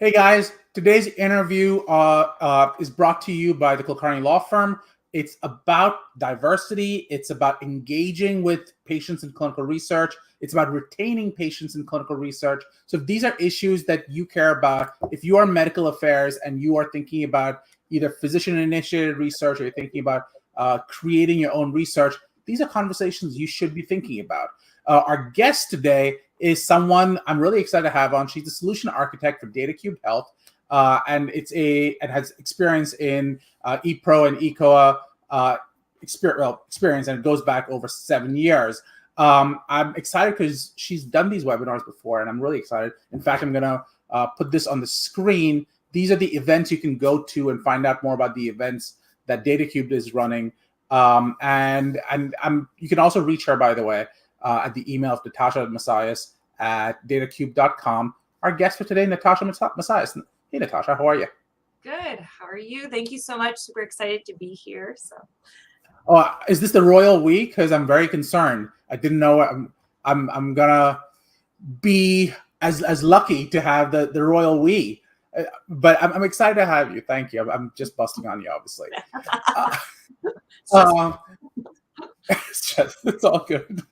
Hey guys, today's interview is brought to you by the Kulkarni Law Firm. It's about diversity. It's about engaging with patients in clinical research. It's about retaining patients in clinical research. So if these are issues that you care about, if you are in medical affairs and you are thinking about either physician-initiated research or you're thinking about creating your own research, these are conversations you should be thinking about. Our guest today is someone I'm really excited to have on. She's a solution architect for DataCube Health, and it has experience in ePro and eCOA experience, and it goes back over 7 years. I'm excited because she's done these webinars before, and I'm really excited. In fact, I'm going to put this on the screen. These are the events you can go to and find out more about the events that DataCube is running. And you can also reach her, by the way, at the email of Natasha Massias at datacube.com. Our guest for today, Natasha Massias. Hey, Natasha, how are you? Good. How are you? Thank you so much. Super excited to be here. Is this the royal we? Because I'm very concerned. I didn't know. I'm gonna be as lucky to have the royal we, but I'm excited to have you. Thank you. I'm just busting on you, obviously. It's all good.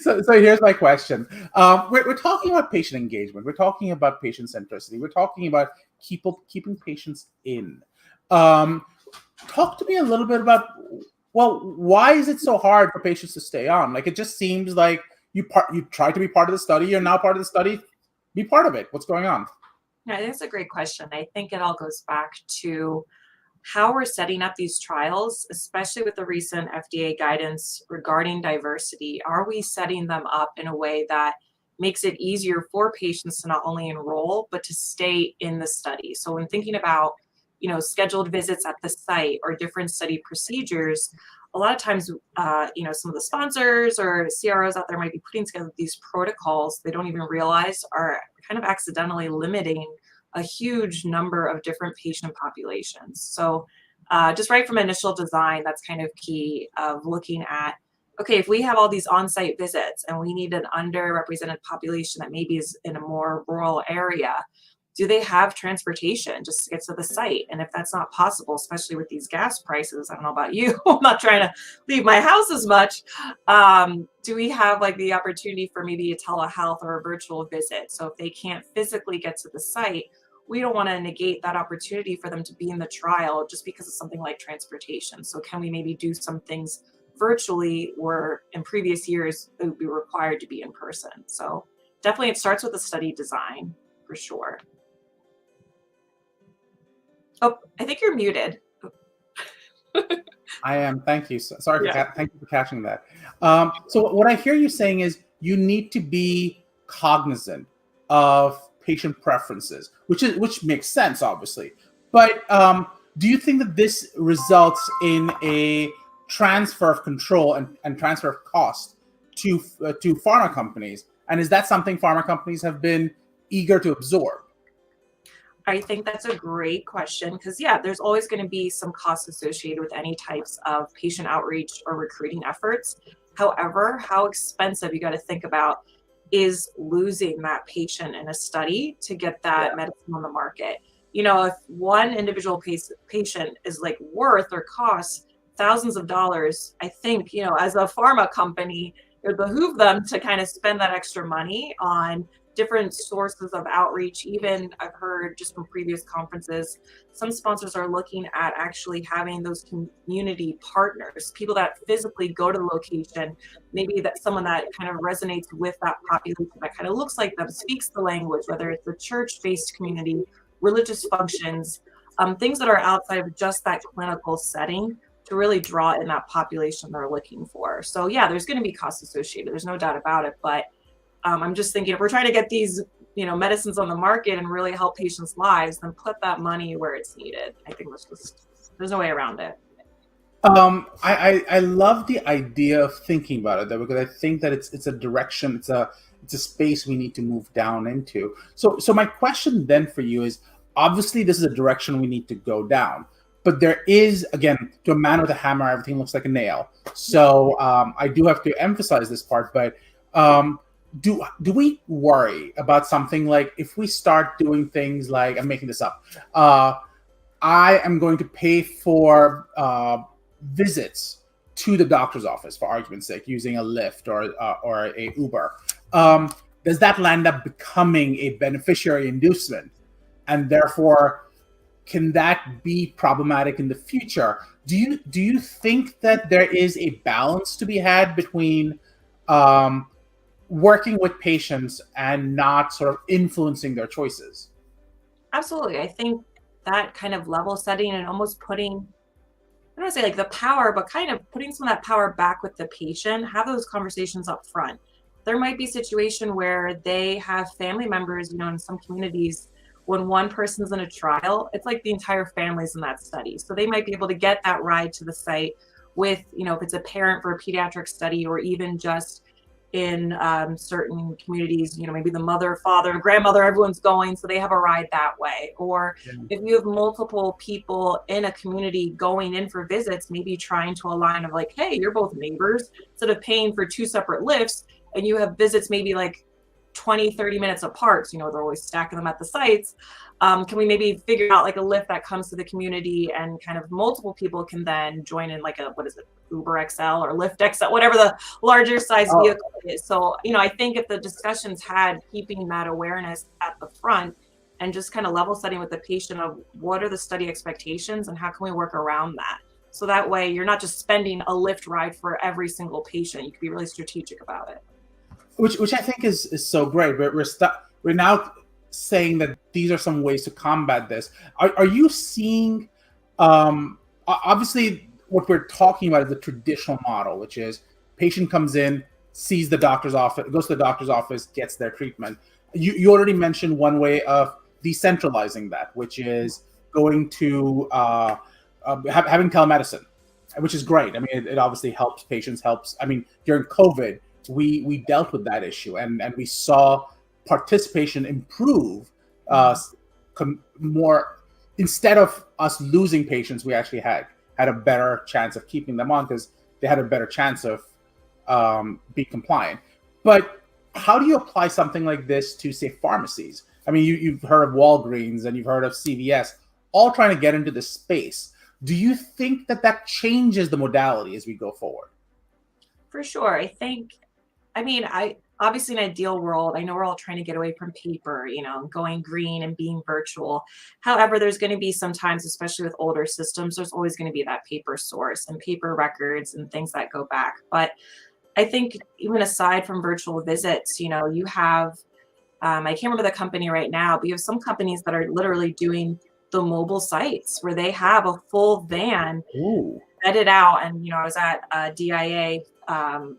So here's my question. We're talking about patient engagement. We're talking about patient centricity. We're talking about keeping patients in. Talk to me a little bit about, well, why is it so hard for patients to stay on? Like, it just seems like you try to be part of the study. You're now part of the study. Be part of it. What's going on? Yeah, that's a great question. I think it all goes back to how we're setting up these trials, especially with the recent FDA guidance regarding diversity. Are we setting them up in a way that makes it easier for patients to not only enroll, but to stay in the study? So when thinking about, scheduled visits at the site or different study procedures, a lot of times, some of the sponsors or CROs out there might be putting together these protocols they don't even realize are kind of accidentally limiting a huge number of different patient populations. So just right from initial design, that's kind of key of looking at, okay, if we have all these on-site visits and we need an underrepresented population that maybe is in a more rural area, do they have transportation just to get to the site? And if that's not possible, especially with these gas prices, I don't know about you, I'm not trying to leave my house as much. Do we have like the opportunity for maybe a telehealth or a virtual visit? So if they can't physically get to the site, we don't want to negate that opportunity for them to be in the trial just because of something like transportation. So can we maybe do some things virtually where in previous years it would be required to be in person? So definitely it starts with the study design for sure. Oh, I think you're muted. I am. Thank you. Sorry. Thank you for catching that. So what I hear you saying is you need to be cognizant of patient preferences, which makes sense, obviously. But do you think that this results in a transfer of control and transfer of cost to pharma companies? And is that something pharma companies have been eager to absorb? I think that's a great question because, there's always going to be some costs associated with any types of patient outreach or recruiting efforts. However, how expensive you got to think about is losing that patient in a study to get that medicine on the market. If one individual patient is like worth or costs thousands of dollars, I think, as a pharma company, it would behoove them to kind of spend that extra money on different sources of outreach. Even I've heard just from previous conferences, some sponsors are looking at actually having those community partners, people that physically go to the location, maybe that someone that kind of resonates with that population, that kind of looks like them, speaks the language, whether it's a church-based community, religious functions, things that are outside of just that clinical setting to really draw in that population they're looking for. So there's going to be costs associated. There's no doubt about it. But I'm just thinking if we're trying to get these, medicines on the market and really help patients' lives, then put that money where it's needed. I think there's no way around it. I love the idea of thinking about it though, because I think that it's a direction, it's a space we need to move down into. So my question then for you is, obviously this is a direction we need to go down, but there is, again, to a man with a hammer, everything looks like a nail. So I do have to emphasize this part, but do we worry about something like if we start doing things like, I'm making this up, I am going to pay for visits to the doctor's office, for argument's sake, using a Lyft or a Uber. Does that land up becoming a beneficiary inducement, and therefore can that be problematic in the future? Do you think that there is a balance to be had between working with patients and not sort of influencing their choices? Absolutely. I think that kind of level setting and almost putting, I don't want to say like the power, but kind of putting some of that power back with the patient, have those conversations up front. There might be a situation where they have family members, in some communities, when one person's in a trial, it's like the entire family's in that study. So they might be able to get that ride to the site with, if it's a parent for a pediatric study, or even just in certain communities, maybe the mother, father, grandmother, everyone's going, so they have a ride that way. Or if you have multiple people in a community going in for visits, maybe trying to align of like, hey, you're both neighbors, instead of paying for two separate lifts, and you have visits maybe like 20, 30 minutes apart, so, they're always stacking them at the sites. Can we maybe figure out like a lift that comes to the community, and kind of multiple people can then join in, like what is it, Uber XL or Lyft XL, whatever the larger size vehicle is. So, I think if the discussions had keeping that awareness at the front, and just kind of level setting with the patient of what are the study expectations and how can we work around that. So that way you're not just spending a Lyft ride for every single patient. You can be really strategic about it. Which I think is so great. But we're now saying that these are some ways to combat this. Are you seeing, obviously what we're talking about is the traditional model, which is patient comes in, sees the doctor's office, goes to the doctor's office, gets their treatment. You already mentioned one way of decentralizing that, which is going to having telemedicine, which is great. I mean, it obviously helps patients, I mean, during COVID, we dealt with that issue, and we saw participation improve more. Instead of us losing patients, we actually had a better chance of keeping them on because they had a better chance of being compliant. But how do you apply something like this to, say, pharmacies? I mean, you've heard of Walgreens and you've heard of CVS, all trying to get into this space. Do you think that changes the modality as we go forward? For sure. I obviously in an ideal world, I know we're all trying to get away from paper, going green and being virtual. However, there's going to be sometimes, especially with older systems, there's always going to be that paper source and paper records and things that go back. But I think even aside from virtual visits, you have, I can't remember the company right now, but you have some companies that are literally doing the mobile sites where they have a full van vetted out. And, I was at DIA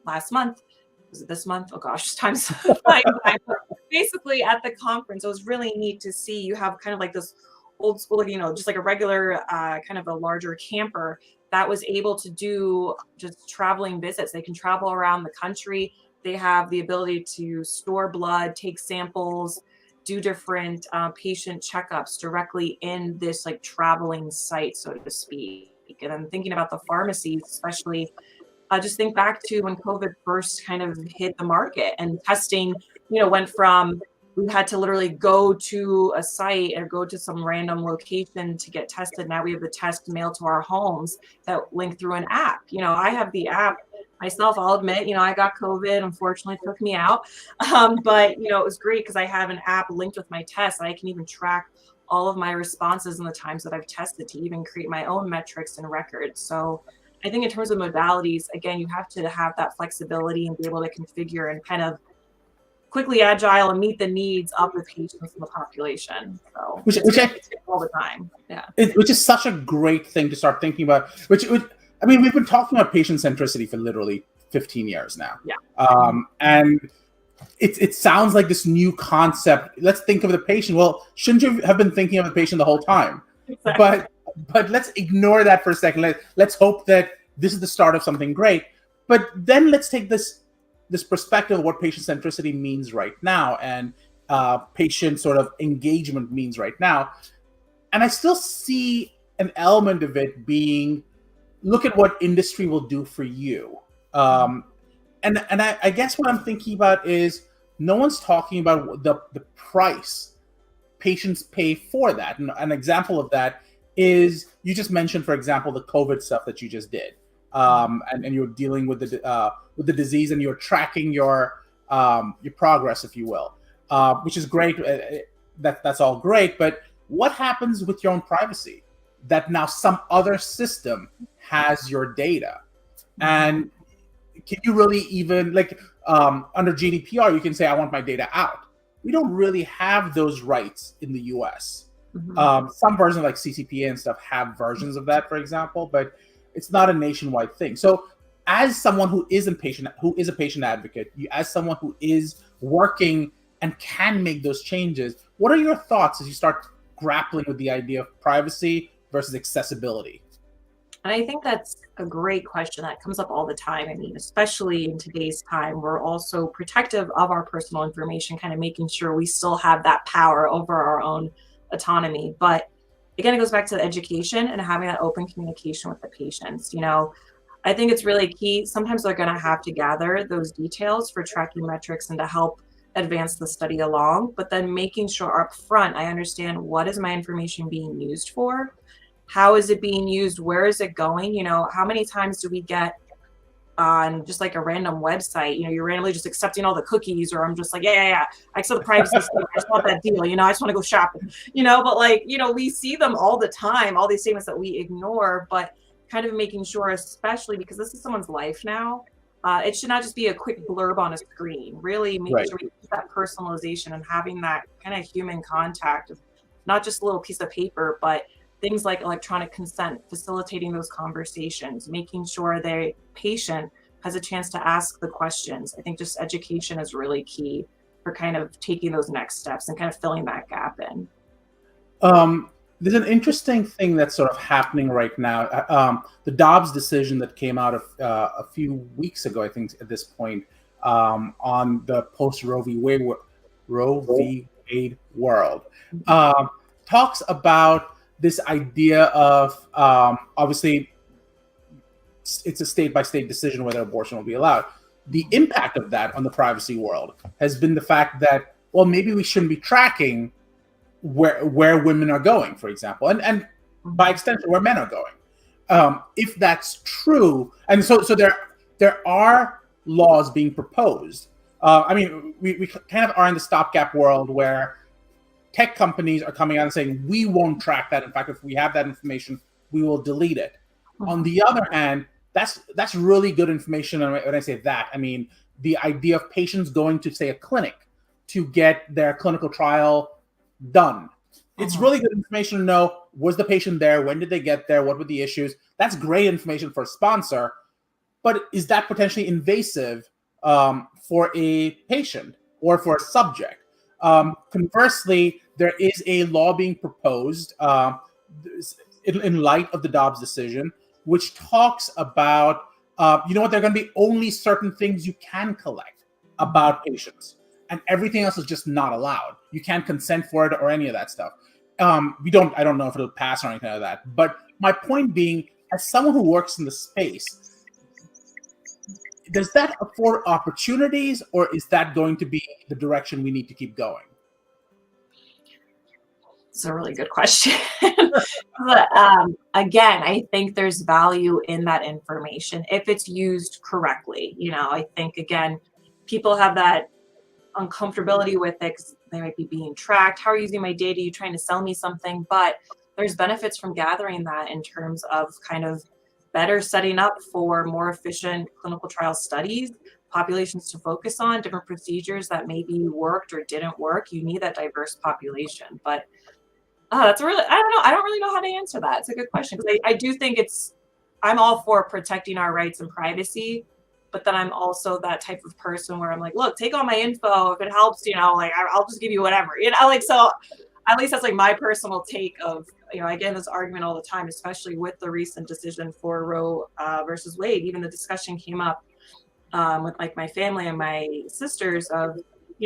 last month. Was it this month? Oh gosh, time's flying by. But basically at the conference, it was really neat to see. You have kind of like this old school, just like a regular kind of a larger camper that was able to do just traveling visits. They can travel around the country. They have the ability to store blood, take samples, do different patient checkups directly in this like traveling site, so to speak. And I'm thinking about the pharmacies, especially. Just think back to when COVID first kind of hit the market, and testing, went from, we had to literally go to a site or go to some random location to get tested. Now we have the test mailed to our homes that link through an app. I have the app myself. I'll admit, I got COVID, unfortunately took me out. But, it was great because I have an app linked with my test. And I can even track all of my responses and the times that I've tested to even create my own metrics and records. So I think in terms of modalities, again, you have to have that flexibility and be able to configure and kind of quickly agile and meet the needs of the patients in the population. So which I all the time. Yeah. Which is such a great thing to start thinking about. I mean, we've been talking about patient centricity for literally 15 years now. Yeah. And it sounds like this new concept. Let's think of the patient. Well, shouldn't you have been thinking of the patient the whole time? Exactly. But let's ignore that for a second. Let's hope that this is the start of something great. But then let's take this perspective of what patient centricity means right now, and patient sort of engagement means right now. And I still see an element of it being, look at what industry will do for you. And I guess what I'm thinking about is, no one's talking about the price patients pay for that. And an example of that is, you just mentioned, for example, the COVID stuff that you just did, and you're dealing with the disease, and you're tracking your progress, if you will, which is great. That's all great, but what happens with your own privacy? That now some other system has your data, and can you really even, like, under GDPR, you can say, I want my data out. We don't really have those rights in the US. Some versions like CCPA and stuff have versions of that, for example, but it's not a nationwide thing. So as someone who is a patient advocate, as someone who is working and can make those changes, what are your thoughts as you start grappling with the idea of privacy versus accessibility? And I think that's a great question that comes up all the time. I mean, especially in today's time, we're also protective of our personal information, kind of making sure we still have that power over our own autonomy. But again, it goes back to the education and having that open communication with the patients. I think it's really key. Sometimes they're going to have to gather those details for tracking metrics and to help advance the study along, but then making sure up front, I understand, what is my information being used for? How is it being used? Where is it going? How many times do we get on just like a random website, you're randomly just accepting all the cookies, or I'm just like, yeah, I accept the privacy stuff. I just want that deal, I just want to go shopping, but we see them all the time, all these statements that we ignore, but kind of making sure, especially because this is someone's life now, it should not just be a quick blurb on a screen, really making sure we keep that personalization and having that kind of human contact of not just a little piece of paper, but things like electronic consent, facilitating those conversations, making sure the patient has a chance to ask the questions. I think just education is really key for kind of taking those next steps and kind of filling that gap in. There's an interesting thing that's sort of happening right now. The Dobbs decision that came out of a few weeks ago, I think at this point, on the post Roe v. Wade world, talks about this idea of, obviously, it's a state-by-state decision whether abortion will be allowed. The impact of that on the privacy world has been the fact that, well, maybe we shouldn't be tracking where women are going, for example, and by extension, where men are going. If that's true, and so there are laws being proposed. We kind of are in the stopgap world where tech companies are coming out and saying, we won't track that. In fact, if we have that information, we will delete it. On the other hand, that's really good information. And when I say that, I mean the idea of patients going to, say, a clinic to get their clinical trial done. It's really good information to know, was the patient there? When did they get there? What were the issues? That's great information for a sponsor. But is that potentially invasive for a patient or for a subject? Conversely, there is a law being proposed in light of the Dobbs decision, which talks about, there are going to be only certain things you can collect about patients, and everything else is just not allowed. You can't consent for it or any of that stuff. I don't know if it'll pass or anything like that. But my point being, as someone who works in the space, does that afford opportunities, or is that going to be the direction we need to keep going? It's a really good question. But again, I think there's value in that information if it's used correctly. I think, again, people have that uncomfortability with it because they might be being tracked. How are you using my data? Are you trying to sell me something? But there's benefits from gathering that in terms of kind of better setting up for more efficient clinical trial studies, populations to focus on, different procedures that maybe worked or didn't work. You need that diverse population. But I don't know. I don't really know how to answer that. It's a good question, because I do think I'm all for protecting our rights and privacy, but then I'm also that type of person where I'm like, look, take all my info. If it helps, I'll just give you whatever, so at least that's like my personal take of, I get this argument all the time, especially with the recent decision for Roe versus Wade. Even the discussion came up with like my family and my sisters of,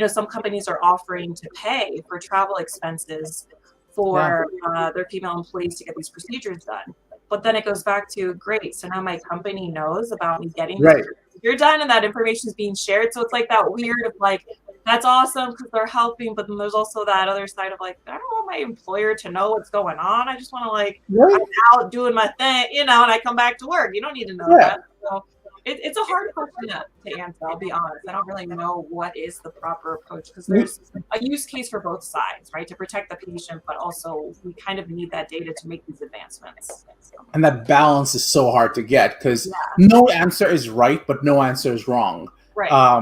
some companies are offering to pay for travel expenses for their female employees to get these procedures done. But then it goes back to, great, so now my company knows about me getting this procedure done, and that information is being shared. So it's like that weird of like, that's awesome because they're helping, but then there's also that other side of like, I don't want my employer to know what's going on. I just want to like, Right? I'm out doing my thing, and I come back to work. You don't need to know Yeah. that. So it's a hard question to answer. I'll be honest. I don't really know what is the proper approach because there's a use case for both sides, right? To protect the patient, but also we kind of need that data to make these advancements. So, And that balance is so hard to get because yeah, no answer is right, but no answer is wrong. right.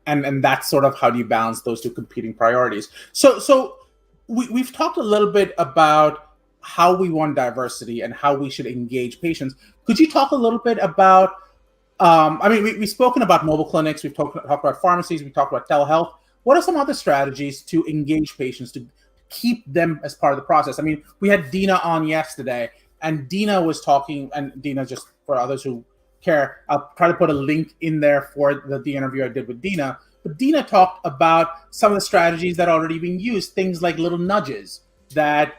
And that's sort of how do you balance those two competing priorities. So we've talked a little bit about how we want diversity and how we should engage patients. Could you talk a little bit about I mean, we've spoken about mobile clinics, we've talked about pharmacies, we've talked about telehealth. What are some other strategies to engage patients, to keep them as part of the process? I mean, we had Dina on yesterday, and Dina was talking, and Dina, just for others who care, I'll try to put a link in there for the interview I did with Dina. But Dina talked about some of the strategies that are already being used, things like little nudges that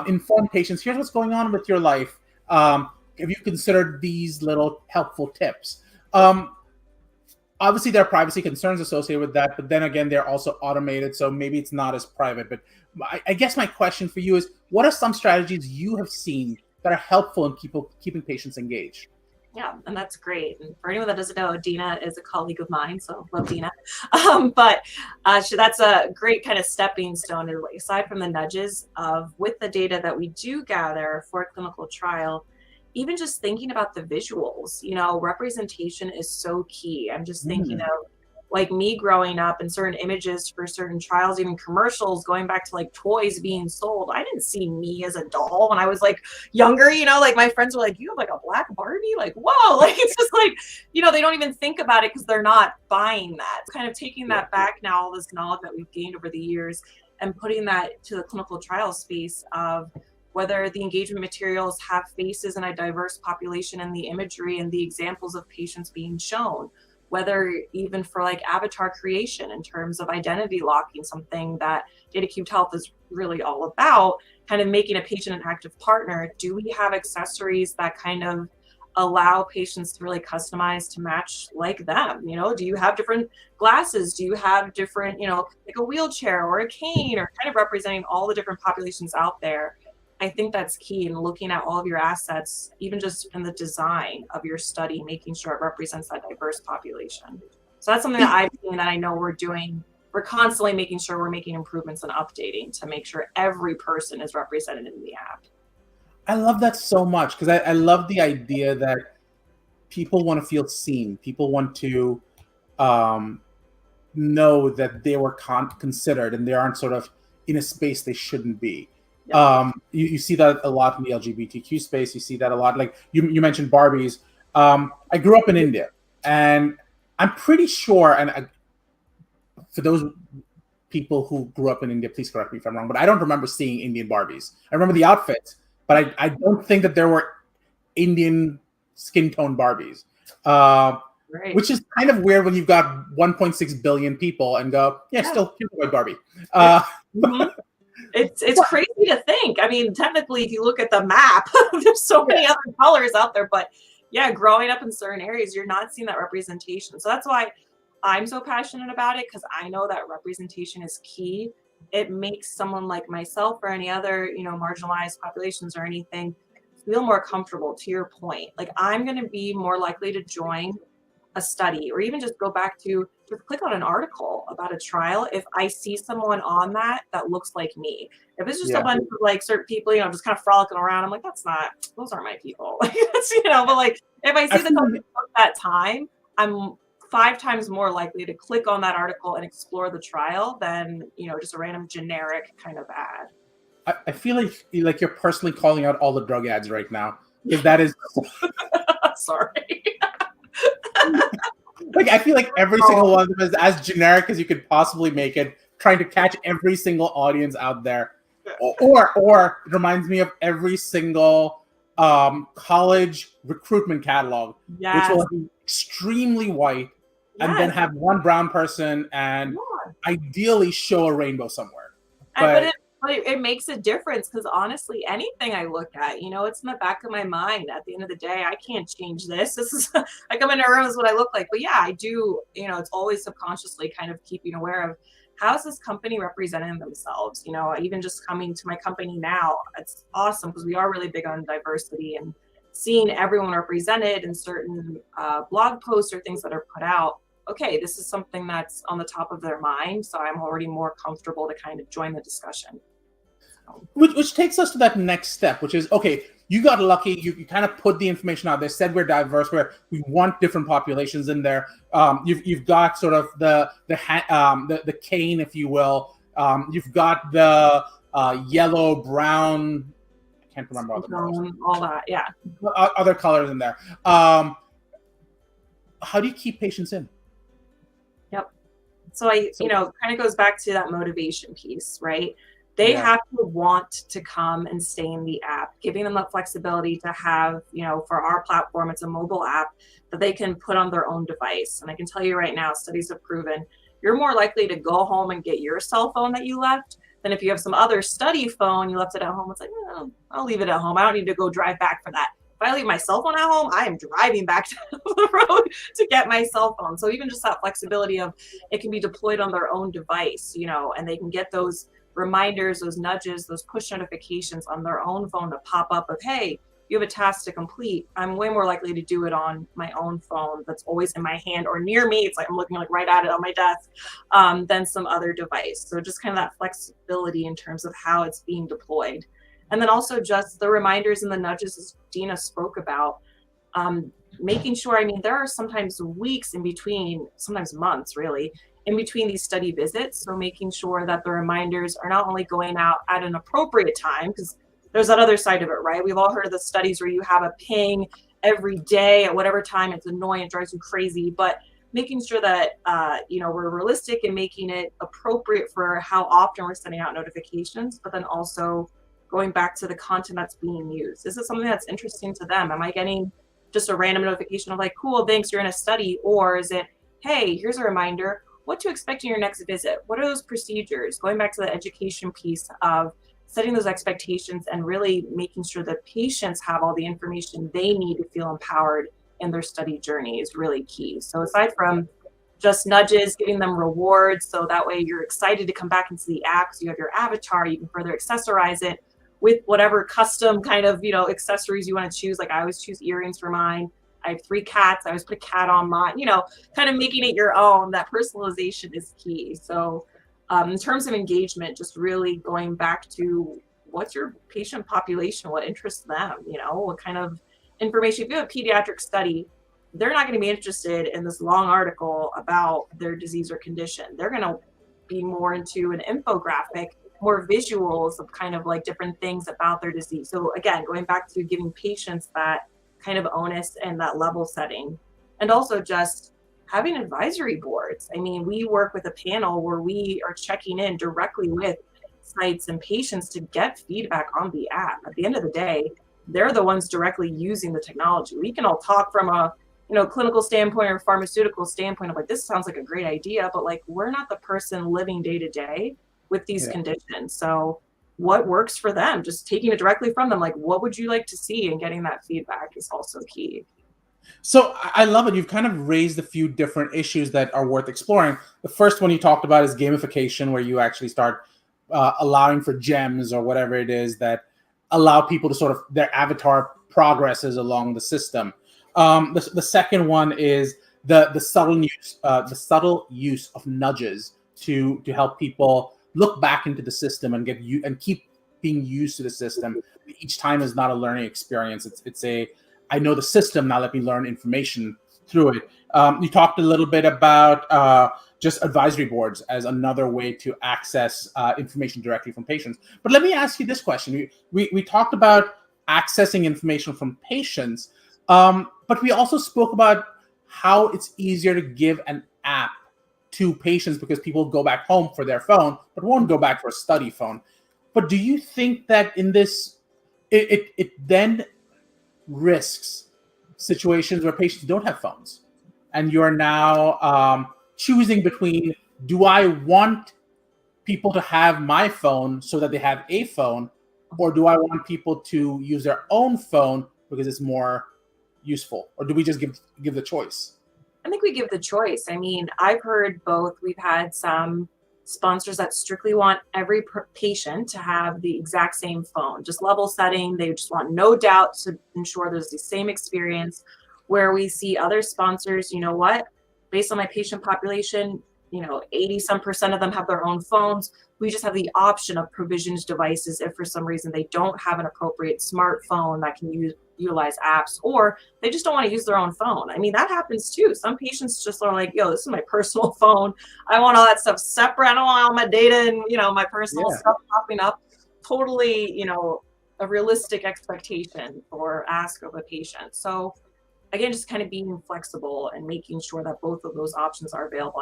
inform patients, here's what's going on with your life. Have you considered these little helpful tips? Obviously, there are privacy concerns associated with that, but then again, they're also automated, so maybe it's not as private. But I guess my question for you is, what are some strategies you have seen that are helpful in keeping patients engaged? Yeah, and that's great. And for anyone that doesn't know, Dina is a colleague of mine, so love Dina. But that's a great kind of stepping stone. Aside from the nudges of with the data that we do gather for a clinical trial, even just thinking about the visuals, representation is so key. I'm just thinking of like me growing up and certain images for certain trials, even commercials, going back to like toys being sold. I didn't see me as a doll when I was like younger, like my friends were like, you have like a black Barbie? Like, whoa, like it's just like, they don't even think about it because they're not buying that. Kind of taking that back now, all this knowledge that we've gained over the years and putting that to the clinical trial space of whether the engagement materials have faces in a diverse population and the imagery and the examples of patients being shown, whether even for like avatar creation in terms of identity locking, something that Data Cubed Health is really all about, kind of making a patient an active partner. Do we have accessories that kind of allow patients to really customize to match like them? Do you have different glasses? Do you have different, like a wheelchair or a cane, or kind of representing all the different populations out there? I think that's key in looking at all of your assets, even just in the design of your study, making sure it represents that diverse population. So that's something that I've seen that I know we're doing. We're constantly making sure we're making improvements and updating to make sure every person is represented in the app. I love that so much because I love the idea that people want to feel seen. People want to know that they were considered and they aren't sort of in a space they shouldn't be. You see that a lot in the LGBTQ space. You see that a lot. Like you mentioned Barbies. I grew up in India, and I'm pretty sure, and for those people who grew up in India, please correct me if I'm wrong, but I don't remember seeing Indian Barbies. I remember the outfits, but I don't think that there were Indian skin tone Barbies. Right. Which is kind of weird when you've got 1.6 billion people and go, still here's a white Barbie. It's crazy to think. I mean, technically, if you look at the map, there's so many other colors out there. But growing up in certain areas, you're not seeing that representation. So that's why I'm so passionate about it, because I know that representation is key. It makes someone like myself or any other, marginalized populations or anything feel more comfortable, to your point. Like, I'm going to be more likely to join a study or even just go back to click on an article about a trial if I see someone on that looks like me. If it's just a bunch of like certain people, just kind of frolicking around, I'm like, those aren't my people. Like, but like if I see the that time, I'm 5 times more likely to click on that article and explore the trial than, just a random generic kind of ad. I feel like you're personally calling out all the drug ads right now. If that is sorry. Like, I feel like every single one of them is as generic as you could possibly make it, trying to catch every single audience out there. Or it reminds me of every single college recruitment catalog, which will be extremely white and then have one brown person and ideally show a rainbow somewhere. But But it makes a difference because honestly, anything I look at, it's in the back of my mind. At the end of the day, I can't change this. This is, I come into a room, this is what I look like. But yeah, I do, it's always subconsciously kind of keeping aware of how's this company representing themselves. Even just coming to my company now, it's awesome because we are really big on diversity and seeing everyone represented in certain blog posts or things that are put out. Okay, this is something that's on the top of their mind. So I'm already more comfortable to kind of join the discussion. Which takes us to that next step, which is, okay, you got lucky. You kind of put the information out there, said we're diverse, we want different populations in there. You've got sort of the cane, if you will. You've got the yellow, brown. I can't remember all that. Yeah. Other colors in there. How do you keep patients in? Yep. So kind of goes back to that motivation piece, right? They have to want to come and stay in the app, giving them that flexibility to have, for our platform, it's a mobile app that they can put on their own device. And I can tell you right now, studies have proven you're more likely to go home and get your cell phone that you left than if you have some other study phone, you left it at home. It's like, I'll leave it at home. I don't need to go drive back for that. If I leave my cell phone at home, I am driving back to the road to get my cell phone. So even just that flexibility of it can be deployed on their own device, and they can get those reminders, those nudges, those push notifications on their own phone to pop up of, hey, you have a task to complete. I'm way more likely to do it on my own phone that's always in my hand or near me. It's like I'm looking like right at it on my desk than some other device. So just kind of that flexibility in terms of how it's being deployed. And then also just the reminders and the nudges, as Dina spoke about, making sure, there are sometimes weeks in between, sometimes months really, in between these study visits. So making sure that the reminders are not only going out at an appropriate time, because there's that other side of it, right? We've all heard of the studies where you have a ping every day at whatever time. It's annoying, it drives you crazy, but making sure that, we're realistic in making it appropriate for how often we're sending out notifications, but then also going back to the content that's being used. Is it something that's interesting to them? Am I getting just a random notification of like, cool, thanks, you're in a study? Or is it, hey, here's a reminder, what to expect in your next visit? What are those procedures? Going back to the education piece of setting those expectations and really making sure that patients have all the information they need to feel empowered in their study journey is really key. So aside from just nudges, giving them rewards, so that way you're excited to come back into the app, so you have your avatar, you can further accessorize it with whatever custom kind of, accessories you want to choose. Like I always choose earrings for mine. I have 3 cats. I always put a cat on mine, kind of making it your own. That personalization is key. So in terms of engagement, just really going back to what's your patient population, what interests them, what kind of information. If you have a pediatric study, they're not going to be interested in this long article about their disease or condition. They're going to be more into an infographic, more visuals of kind of like different things about their disease. So again, going back to giving patients that kind of onus and that level setting, and also just having advisory boards. We work with a panel where we are checking in directly with sites and patients to get feedback on the app. At the end of the day, they're the ones directly using the technology. We can all talk from a clinical standpoint or pharmaceutical standpoint of like, this sounds like a great idea, but like we're not the person living day to day with these conditions. So what works for them, just taking it directly from them, like what would you like to see, and getting that feedback is also key. So I love it. You've kind of raised a few different issues that are worth exploring. The first one you talked about is gamification, where you actually start allowing for gems or whatever it is that allow people to sort of, their avatar progresses along the system. The second one is the subtle use of nudges to help people look back into the system and keep being used to the system. Each time is not a learning experience. It's a, I know the system, now let me learn information through it. You talked a little bit about just advisory boards as another way to access information directly from patients. But let me ask you this question. We talked about accessing information from patients, but we also spoke about how it's easier to give an app to patients because people go back home for their phone, but won't go back for a study phone. But do you think that in this, it then risks situations where patients don't have phones, and you're now choosing between, do I want people to have my phone so that they have a phone, or do I want people to use their own phone because it's more useful, or do we just give the choice? I think we give the choice. I mean, I've heard both. We've had some sponsors that strictly want every patient to have the exact same phone, just level setting. They just want no doubt to ensure there's the same experience. Where we see other sponsors, you know what, based on my patient population, 80 some percent of them have their own phones. We just have the option of provisioned devices if for some reason they don't have an appropriate smartphone that can utilize apps, or they just don't want to use their own phone. I mean, that happens too. Some patients just are like, yo, this is my personal phone. I want all that stuff separate. I don't want all my data and, my personal stuff popping up. Totally, a realistic expectation or ask of a patient. So again, just kind of being flexible and making sure that both of those options are available.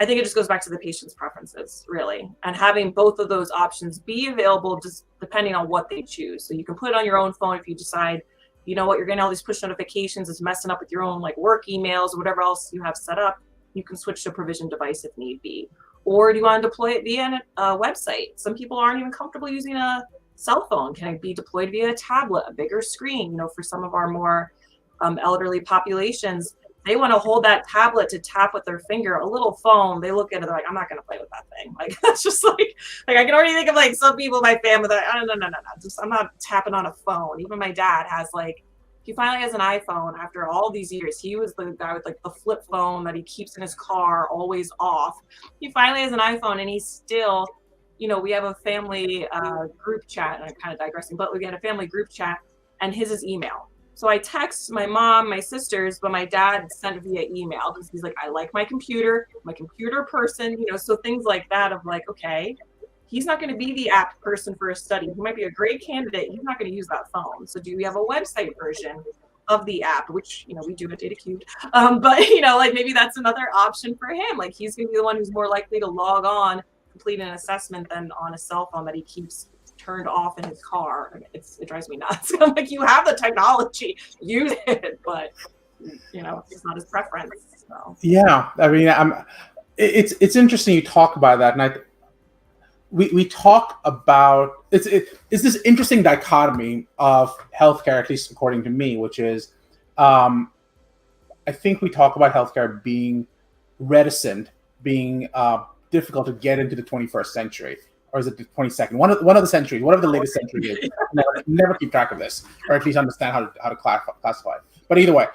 I think it just goes back to the patient's preferences, really, and having both of those options be available just depending on what they choose. So you can put it on your own phone if you decide, you know what, you're getting all these push notifications, it's messing up with your own like work emails or whatever else you have set up. You can switch to a provision device if need be. Or do you want to deploy it via a website? Some people aren't even comfortable using a cell phone. Can it be deployed via a tablet, a bigger screen? For some of our more elderly populations, they want to hold that tablet to tap with their finger. A little phone, they look at it, they're like, I'm not going to play with that thing. Like, that's just like I can already think of like some people in my family that, oh, no. Just, I'm not tapping on a phone. Even my dad has he finally has an iPhone after all these years. He was the guy with like the flip phone that he keeps in his car, always off. He finally has an iPhone, and he's still, we have a family group chat, and I'm kind of digressing, but we had a family group chat, and his is email. So I text my mom, my sisters, but my dad sent via email because he's like, I like my computer person, so things like that of like, okay, he's not going to be the app person for a study. He might be a great candidate. He's not going to use that phone. So do we have a website version of the app, which, we do at DataCubed. But, like maybe that's another option for him. Like he's going to be the one who's more likely to log on, complete an assessment than on a cell phone that he keeps turned off in his car. It drives me nuts. I'm like, you have the technology, use it, but it's not his preference. So. Yeah, I mean, it's interesting you talk about that, and we talk about it's this interesting dichotomy of healthcare, at least according to me, which is I think we talk about healthcare being reticent, being difficult to get into the 21st century. Or is it the 22nd? One of the centuries, whatever the latest century is. Never keep track of this, or at least understand how to classify it. But either way,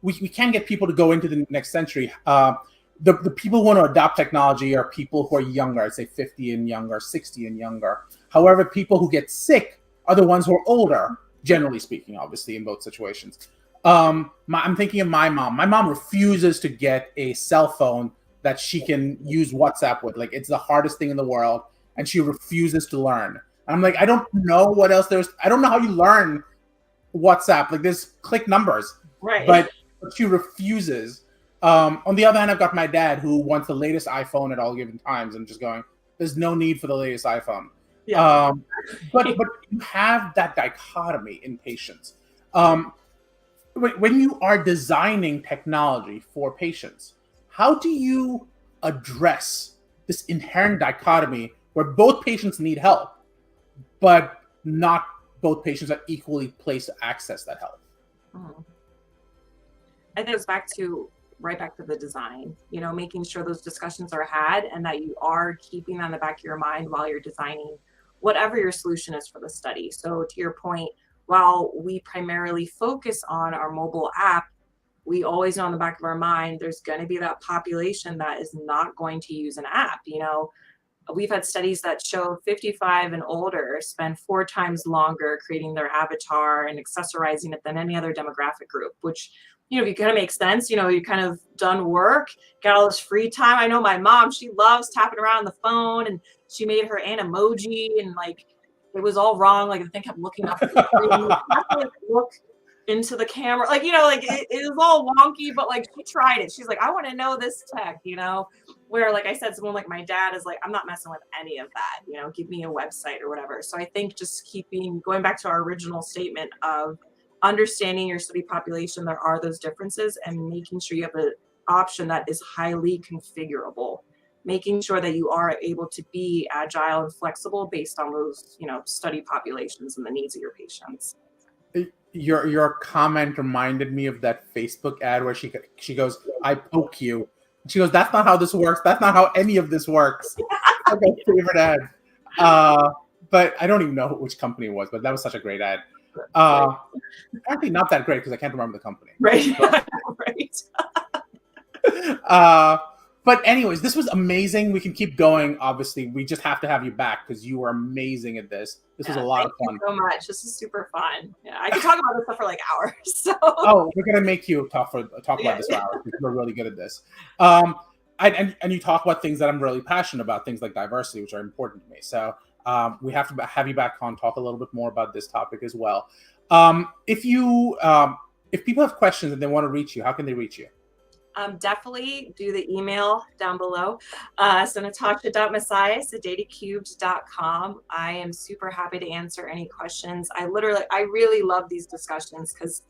we can get people to go into the next century. The people who want to adopt technology are people who are younger, I'd say 50 and younger, 60 and younger. However, people who get sick are the ones who are older, generally speaking, obviously, in both situations. I'm thinking of my mom. My mom refuses to get a cell phone that she can use WhatsApp with. Like, it's the hardest thing in the world. And she refuses to learn. I'm like, I don't know what else I don't know how you learn WhatsApp. Like, there's click numbers. Right. But she refuses. On the other hand, I've got my dad who wants the latest iPhone at all given times, and just going, there's no need for the latest iPhone. Yeah. But you have that dichotomy in patients. When you are designing technology for patients, how do you address this inherent dichotomy where both patients need help, but not both patients are equally placed to access that help? I think it goes right back to the design, making sure those discussions are had and that you are keeping that in the back of your mind while you're designing whatever your solution is for the study. So to your point, while we primarily focus on our mobile app, we always know in the back of our mind, there's going to be that population that is not going to use an app. We've had studies that show 55 and older spend 4 times longer creating their avatar and accessorizing it than any other demographic group, which, you kind of makes sense. You kind of done work, got all this free time. I know my mom, she loves tapping around on the phone, and she made her an emoji, and like, it was all wrong. Like, the thing kept looking up at the screen. You have to, like, look into the camera, like, it was all wonky, but like, she tried it. She's like, I want to know this tech, where, like I said, someone like my dad is like, I'm not messing with any of that, give me a website or whatever. So I think just going back to our original statement of understanding your study population, there are those differences, and making sure you have an option that is highly configurable. making sure that you are able to be agile and flexible based on those, study populations and the needs of your patients. Your comment reminded me of that Facebook ad where she goes, "I poke you." She goes, "That's not how this works. That's not how any of this works." That's my favorite ad. But I don't even know which company it was, but that was such a great ad. Actually, not that great because I can't remember the company. Right. But, right. But anyways, this was amazing. We can keep going. Obviously, we just have to have you back because you were amazing at this. This was a lot of fun. Thank you so much. This is super fun. Yeah, I could talk about this stuff for like hours. So. Oh, we're gonna make you talk about this for hours because we're really good at this. And you talk about things that I'm really passionate about, things like diversity, which are important to me. So we have to have you back on, talk a little bit more about this topic as well. If people have questions and they want to reach you, how can they reach you? Definitely do the email down below. So natasha.massias@datacubed.com. I am super happy to answer any questions. I really love these discussions because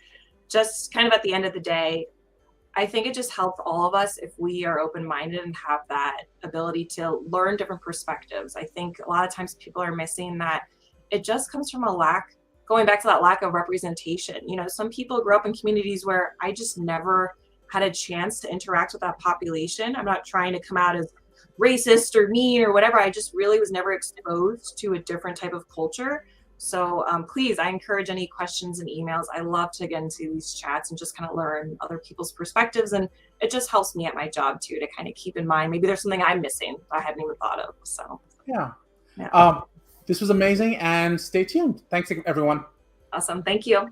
just kind of at the end of the day, I think it just helps all of us if we are open-minded and have that ability to learn different perspectives. I think a lot of times people are missing that. It just comes from going back to that lack of representation. Some people grow up in communities where I just never had a chance to interact with that population. I'm not trying to come out as racist or mean or whatever. I just really was never exposed to a different type of culture. So please, I encourage any questions and emails. I love to get into these chats and just kind of learn other people's perspectives. And it just helps me at my job too, to kind of keep in mind, maybe there's something I'm missing I hadn't even thought of. So yeah. This was amazing, and stay tuned. Thanks, everyone. Awesome. Thank you.